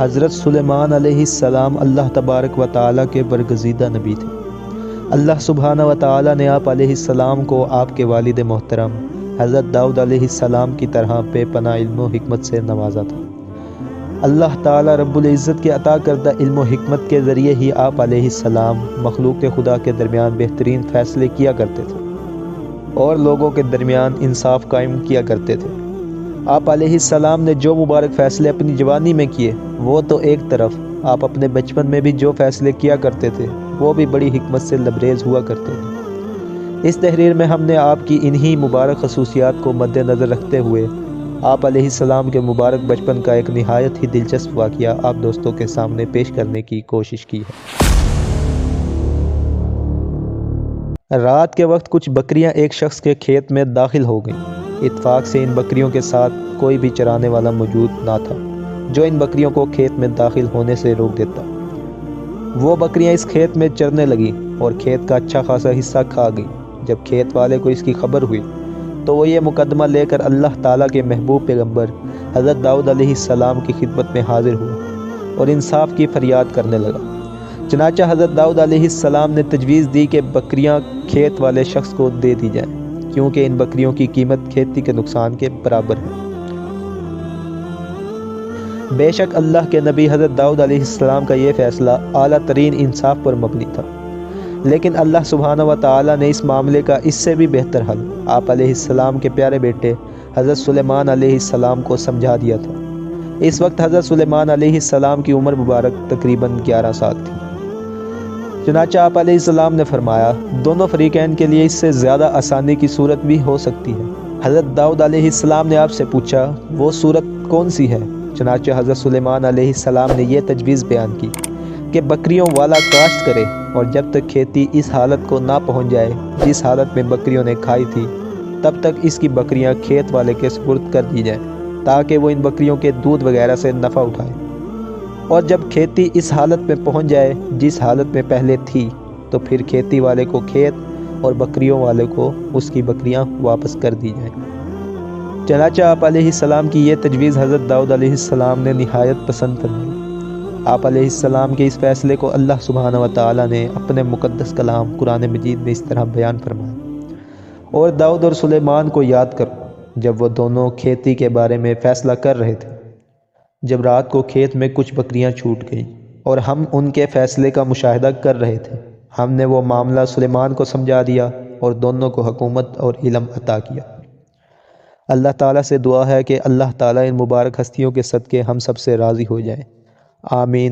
حضرت سلیمان علیہ السلام اللہ تبارک و تعالیٰ کے برگزیدہ نبی تھے۔ اللہ سبحانہ و تعالیٰ نے آپ علیہ السلام کو آپ کے والد محترم حضرت داؤد علیہ السلام کی طرح بے پناہ علم و حکمت سے نوازا تھا۔ اللہ تعالیٰ رب العزت کے عطا کردہ علم و حکمت کے ذریعے ہی آپ علیہ السلام مخلوق خدا کے درمیان بہترین فیصلے کیا کرتے تھے اور لوگوں کے درمیان انصاف قائم کیا کرتے تھے۔ آپ علیہ السلام نے جو مبارک فیصلے اپنی جوانی میں کیے وہ تو ایک طرف، آپ اپنے بچپن میں بھی جو فیصلے کیا کرتے تھے وہ بھی بڑی حکمت سے لبریز ہوا کرتے تھے۔ اس تحریر میں ہم نے آپ کی انہی مبارک خصوصیات کو مد نظر رکھتے ہوئے آپ علیہ السلام کے مبارک بچپن کا ایک نہایت ہی دلچسپ واقعہ آپ دوستوں کے سامنے پیش کرنے کی کوشش کی ہے۔ رات کے وقت کچھ بکریاں ایک شخص کے کھیت میں داخل ہو گئیں۔ اتفاق سے ان بکریوں کے ساتھ کوئی بھی چرانے والا موجود نہ تھا جو ان بکریوں کو کھیت میں داخل ہونے سے روک دیتا۔ وہ بکریاں اس کھیت میں چرنے لگیں اور کھیت کا اچھا خاصا حصہ کھا گئیں۔ جب کھیت والے کو اس کی خبر ہوئی تو وہ یہ مقدمہ لے کر اللہ تعالیٰ کے محبوب پیغمبر حضرت داؤد علیہ السلام کی خدمت میں حاضر ہوا اور انصاف کی فریاد کرنے لگا۔ چنانچہ حضرت داؤد علیہ السلام نے تجویز دی کہ بکریاں کھیت والے شخص کو دے دی جائیں، کیونکہ ان بکریوں کی قیمت کھیتی کے نقصان کے برابر ہے۔ بے شک اللہ کے نبی حضرت داؤد علیہ السلام کا یہ فیصلہ اعلیٰ ترین انصاف پر مبنی تھا، لیکن اللہ سبحانہ و تعالیٰ نے اس معاملے کا اس سے بھی بہتر حل آپ علیہ السلام کے پیارے بیٹے حضرت سلیمان علیہ السلام کو سمجھا دیا تھا۔ اس وقت حضرت سلیمان علیہ السلام کی عمر مبارک تقریباً 11 سال تھی۔ چنانچہ آپ علیہ السلام نے فرمایا، دونوں فریقین کے لیے اس سے زیادہ آسانی کی صورت بھی ہو سکتی ہے۔ حضرت داؤد علیہ السلام نے آپ سے پوچھا، وہ صورت کون سی ہے؟ چنانچہ حضرت سلیمان علیہ السلام نے یہ تجویز بیان کی کہ بکریوں والا کاشت کرے اور جب تک کھیتی اس حالت کو نہ پہنچ جائے جس حالت میں بکریوں نے کھائی تھی، تب تک اس کی بکریاں کھیت والے کے سپرد کر دی جائیں تاکہ وہ ان بکریوں کے دودھ وغیرہ سے نفع اٹھائے، اور جب کھیتی اس حالت میں پہنچ جائے جس حالت میں پہلے تھی تو پھر کھیتی والے کو کھیت اور بکریوں والے کو اس کی بکریاں واپس کر دی جائیں۔ چنانچہ آپ علیہ السلام کی یہ تجویز حضرت داؤد علیہ السلام نے نہایت پسند فرمائی۔ آپ علیہ السلام کے اس فیصلے کو اللہ سبحانہ و تعالیٰ نے اپنے مقدس کلام قرآن مجید میں اس طرح بیان فرمایا، اور داؤد اور سلیمان کو یاد کرو جب وہ دونوں کھیتی کے بارے میں فیصلہ کر رہے تھے، جب رات کو کھیت میں کچھ بکریاں چھوٹ گئیں اور ہم ان کے فیصلے کا مشاہدہ کر رہے تھے، ہم نے وہ معاملہ سلیمان کو سمجھا دیا اور دونوں کو حکومت اور علم عطا کیا۔ اللہ تعالیٰ سے دعا ہے کہ اللہ تعالیٰ ان مبارک ہستیوں کے صدقے ہم سب سے راضی ہو جائے، آمین۔